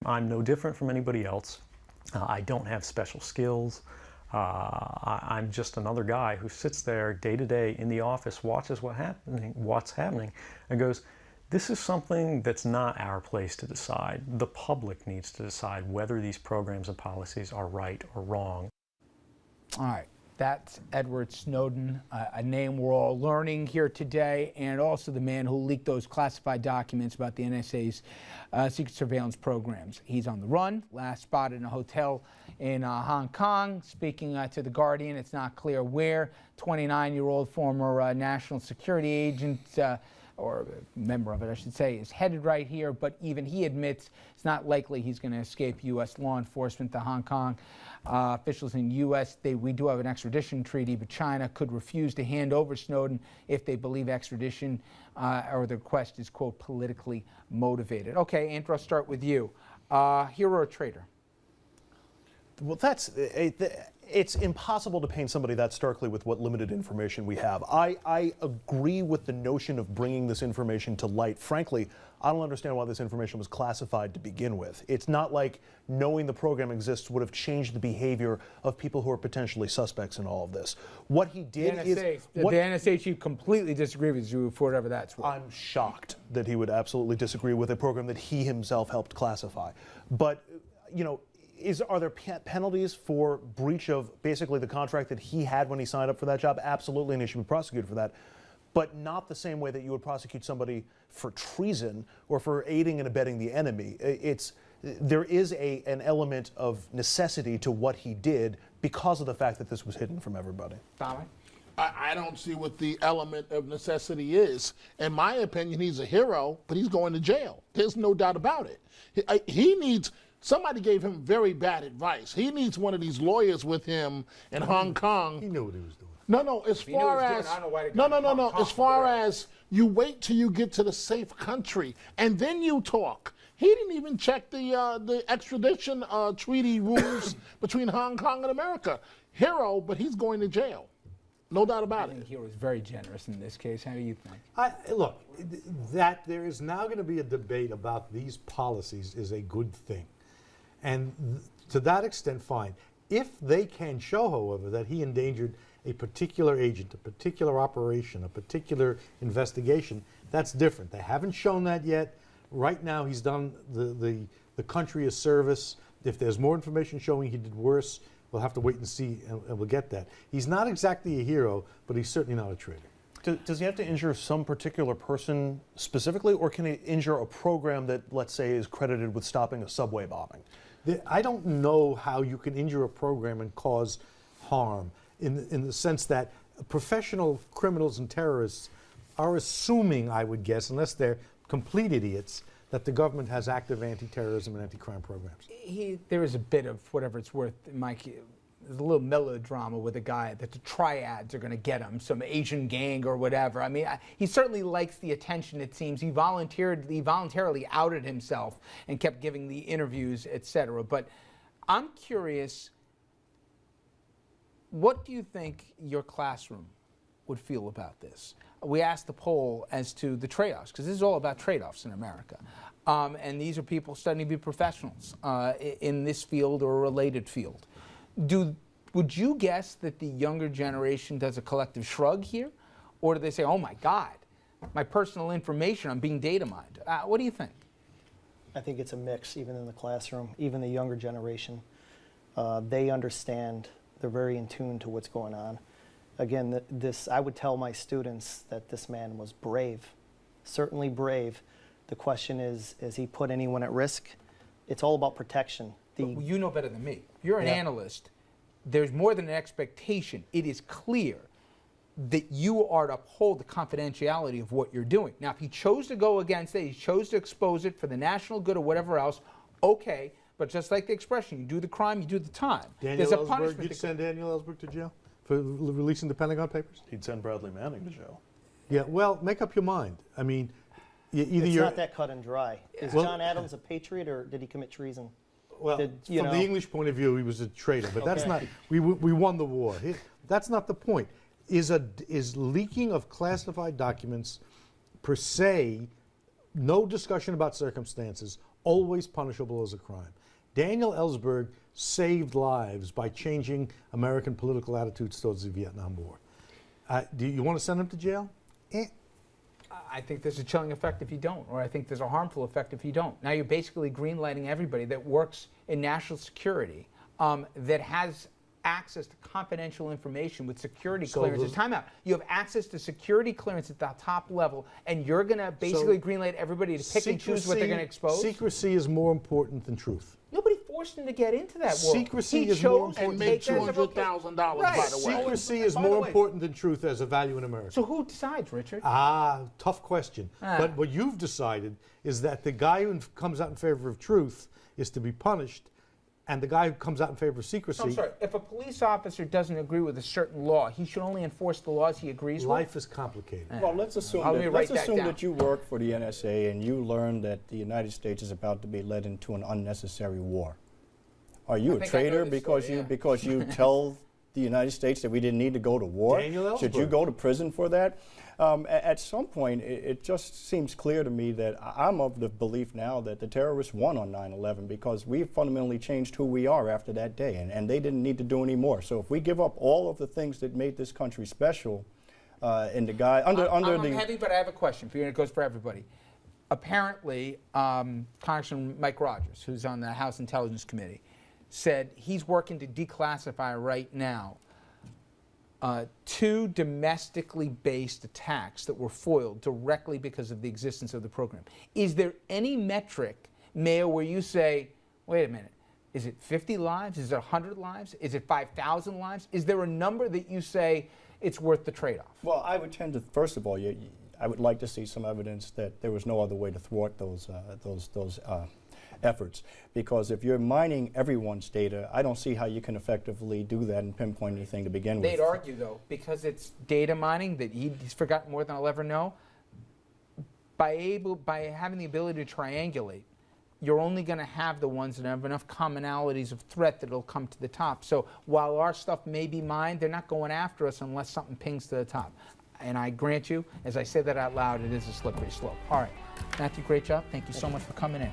I'm no different from anybody else. I don't have special skills. I'm just another guy who sits there day to day in the office, watches what's happening, and goes, this is something that's not our place to decide. The public needs to decide whether these programs and policies are right or wrong. All right. That's Edward Snowden, a name we're all learning here today, and also the man who leaked those classified documents about the NSA's secret surveillance programs. He's on the run, last spotted in a hotel in Hong Kong. Speaking to The Guardian, it's not clear where. 29-year-old former national security agent, or member of it, I should say, is headed right here, but even he admits it's not likely he's going to escape U.S. law enforcement to Hong Kong. Officials in U.S., we do have an extradition treaty, but China could refuse to hand over Snowden if they believe extradition or the request is, quote, politically motivated. Okay, Andrew, I'll start with you. Hero or traitor? Well, it's impossible to paint somebody that starkly with what limited information we have. I agree with the notion of bringing this information to light. Frankly, I don't understand why this information was classified to begin with. It's not like knowing the program exists would have changed the behavior of people who are potentially suspects in all of this. What he did the NSA chief completely disagree with you for whatever that's worth. I'm shocked that he would absolutely disagree with a program that he himself helped classify. But, you know, are there penalties for breach of basically the contract that he had when he signed up for that job? Absolutely, and he should be prosecuted for that. But not the same way that you would prosecute somebody for treason or for aiding and abetting the enemy. There is an element of necessity to what he did because of the fact that this was hidden from everybody. Tommy? I don't see what the element of necessity is. In my opinion, he's a hero, but he's going to jail. There's no doubt about it. He needs... Somebody gave him very bad advice. He needs one of these lawyers with him in Hong Kong. He knew what he was doing. No. As far as no. As far as you wait till you get to the safe country and then you talk. He didn't even check the extradition treaty rules between Hong Kong and America. Hero, but he's going to jail. No doubt about it. I think he was very generous in this case. How do you think? Look, that there is now going to be a debate about these policies is a good thing. And to that extent, fine. If they can show, however, that he endangered a particular agent, a particular operation, a particular investigation, that's different. They haven't shown that yet. Right now, he's done the country a service. If there's more information showing he did worse, we'll have to wait and see, and we'll get that. He's not exactly a hero, but he's certainly not a traitor. Does he have to injure some particular person specifically, or can he injure a program that, let's say, is credited with stopping a subway bombing? I don't know how you can injure a program and cause harm in the sense that professional criminals and terrorists are assuming, I would guess, unless they're complete idiots, that the government has active anti-terrorism and anti-crime programs. There is a bit of, whatever it's worth, Mike, there's a little melodrama with a guy that the triads are going to get him, some Asian gang or whatever. I mean, he certainly likes the attention, it seems. He voluntarily outed himself and kept giving the interviews, etc. But I'm curious, what do you think your classroom would feel about this? We asked the poll as to the trade-offs, because this is all about trade-offs in America. And these are people studying to be professionals in this field or a related field. Would you guess that the younger generation does a collective shrug here? Or do they say, oh my God, my personal information, I'm being data mined? What do you think? I think it's a mix, even in the classroom, even the younger generation. They understand, they're very in tune to what's going on. Again, I would tell my students that this man was brave, certainly brave. The question is, has he put anyone at risk? It's all about protection. You know better than me. You're an analyst. There's more than an expectation. It is clear that you are to uphold the confidentiality of what you're doing. Now, if he chose to go against it, he chose to expose it for the national good or whatever else, okay, but just like the expression, you do the crime, you do the time. There's a punishment. You'd send Daniel Ellsberg to jail for releasing the Pentagon Papers? He'd send Bradley Manning to jail. Yeah, well, make up your mind. I mean, either it's not that cut and dry. Is John Adams a patriot, or did he commit treason? Well, from the English point of view, he was a traitor, but that's not. We won the war. That's not the point. Is leaking of classified documents per se, no discussion about circumstances, always punishable as a crime. Daniel Ellsberg saved lives by changing American political attitudes towards the Vietnam War. Do you want to send him to jail? I think there's a chilling effect if you don't, or I think there's a harmful effect if you don't. Now you're basically greenlighting everybody that works in national security that has access to confidential information with security clearances. Time out. You have access to security clearance at the top level, and you're going to basically greenlight everybody to pick and choose what they're going to expose? Secrecy is more important than truth. Nobody forced him to get into that world. Secrecy is more important and make $200,000, by the way. Secrecy is more important than truth as a value in America. So who decides, Richard? Tough question. But what you've decided is that the guy who comes out in favor of truth is to be punished, and the guy who comes out in favor of secrecy... I'm sorry, if a police officer doesn't agree with a certain law, he should only enforce the laws he agrees with? Life is complicated. Well, let's assume that you work for the NSA and you learn that the United States is about to be led into an unnecessary war. Are you a traitor because you tell the United States that we didn't need to go to war? Daniel Ellsberg. Should you go to prison for that? At some point, it just seems clear to me that I'm of the belief now that the terrorists won on 9/11 because we fundamentally changed who we are after that day, and they didn't need to do any more. So if we give up all of the things that made this country special, and the guy I'm heavy, but I have a question for you, and it goes for everybody. Apparently, Congressman Mike Rogers, who's on the House Intelligence Committee, said he's working to declassify right now 2 domestically based attacks that were foiled directly because of the existence of the program. Is there any metric, Mayor, where you say, wait a minute, is it 50 lives? Is it 100 lives? Is it 5,000 lives? Is there a number that you say it's worth the trade-off? Well, I would tend to, first of all, I would like to see some evidence that there was no other way to thwart those efforts, because if you're mining everyone's data, I don't see how you can effectively do that and pinpoint anything to begin with. They'd argue, though, because it's data mining that he's forgotten more than I'll ever know, by having the ability to triangulate, you're only going to have the ones that have enough commonalities of threat that it'll come to the top. So while our stuff may be mined, they're not going after us unless something pings to the top. And I grant you, as I say that out loud, it is a slippery slope. All right, Matthew, great job. Thank you so much for coming in.